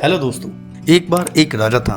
Hello दोस्तों। एक बार एक राजा था।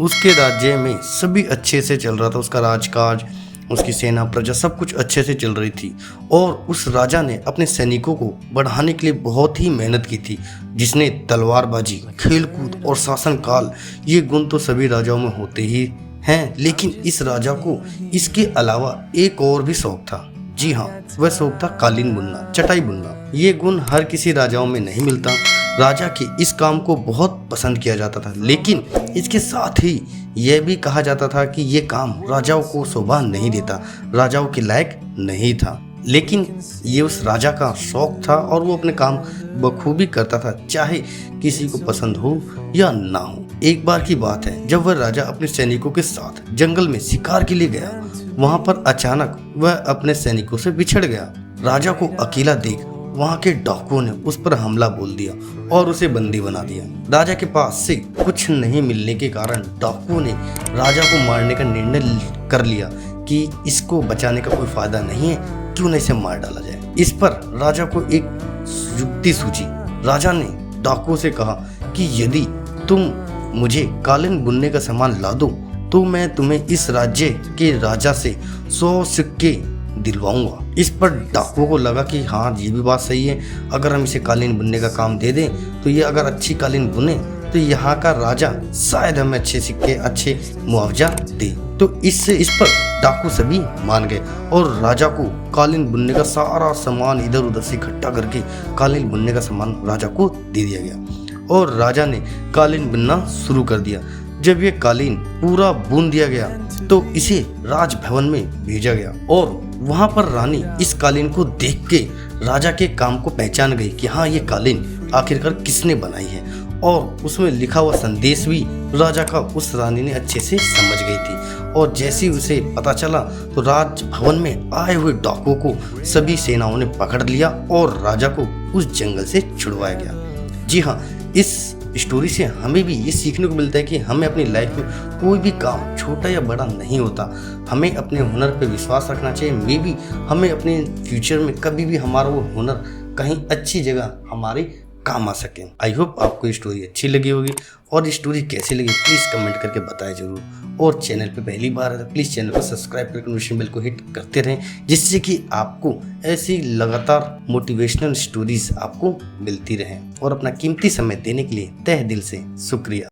उसके राज्य में सभी अच्छे से चल रहा था। उसका राजकाज, उसकी सेना, प्रजा सब कुछ अच्छे से चल रही थी। और उस राजा ने अपने सैनिकों को बढ़ाने के लिए बहुत ही मेहनत की थी, जिसने तलवारबाजी, खेलकूद और शासन काल, ये गुण तो सभी राजाओं में होते ही हैं। लेकिन इस राजा को इसके अलावा एक और भी शौक था। जी हाँ, वह शौक था कालीन बुनना, चटाई बुनना। ये गुण हर किसी राजाओं में नहीं मिलता। राजा के इस काम को बहुत पसंद किया जाता था, लेकिन इसके साथ ही यह भी कहा जाता था कि ये काम राजाओं को शोभा नहीं देता, राजाओं के लायक नहीं था। लेकिन ये उस राजा का शौक था और वो अपने काम बखूबी करता था, चाहे किसी को पसंद हो या ना हो। एक बार की बात है, जब वह राजा अपने सैनिकों के साथ जंगल में शिकार के लिए गया। वहां पर अचानक वह अपने सैनिकों से बिछड़ गया। राजा को अकेला देख वहां के डाकुओं ने उस पर हमला बोल दिया और उसे बंदी बना दिया। राजा के पास से कुछ नहीं मिलने के कारण डाकुओं ने राजा को मारने का निर्णय कर लिया कि इसको बचाने का कोई फायदा नहीं है, क्यों न इसे मार डाला जाए। इस पर राजा को एक युक्ति सूझी। राजा ने डाकुओं से कहा कि यदि तुम मुझे कालीन बुनने का सामान ला दो तो मैं तुम्हें इस राज्य के राजा से 100 सिक्के दिलवाऊंगा। इस पर डाकुओं को लगा कि हाँ, ये भी बात सही है। अगर हम इसे कालीन बुनने का काम दे दें तो ये अगर अच्छी कालीन बुने तो यहाँ का राजा शायद हमें अच्छे सिक्के, अच्छे मुआवजा दे। तो इस पर डाकू सभी मान गए और राजा को कालीन बुनने का सारा सामान इधर उधर से इकट्ठा करके कालीन बुनने का सामान राजा को दे दिया गया और राजा ने कालीन बुनना शुरू कर दिया। जब ये कालीन पूरा बुन दिया गया तो इसे राजभवन में भेजा गया और वहां पर रानी इस कालीन को देख के राजा के काम को पहचान गई कि हाँ, ये कालीन आखिरकार किसने बनाई है। और उसमें लिखा हुआ संदेश भी राजा का उस रानी ने अच्छे से समझ गई थी। और जैसे ही उसे पता चला तो राजभवन में आए हुए डाकुओं को सभी सेनाओं ने पकड़ लिया और राजा को उस जंगल से छुड़वाया गया। जी हाँ, इस स्टोरी से हमें भी ये सीखने को मिलता है कि हमें अपनी लाइफ में कोई भी काम छोटा या बड़ा नहीं होता, हमें अपने हुनर पे विश्वास रखना चाहिए। मे बी हमें अपने फ्यूचर में कभी भी हमारा वो हुनर कहीं अच्छी जगह हमारे काम आ सके। आई होप आपको ये स्टोरी अच्छी लगी होगी और ये स्टोरी कैसी लगी प्लीज़ कमेंट करके बताएं जरूर। और चैनल पे पहली बार है तो प्लीज़ चैनल को सब्सक्राइब करके नोटिफिकेशन बेल को हिट करते रहें, जिससे कि आपको ऐसी लगातार मोटिवेशनल स्टोरीज आपको मिलती रहें। और अपना कीमती समय देने के लिए तहे दिल से शुक्रिया।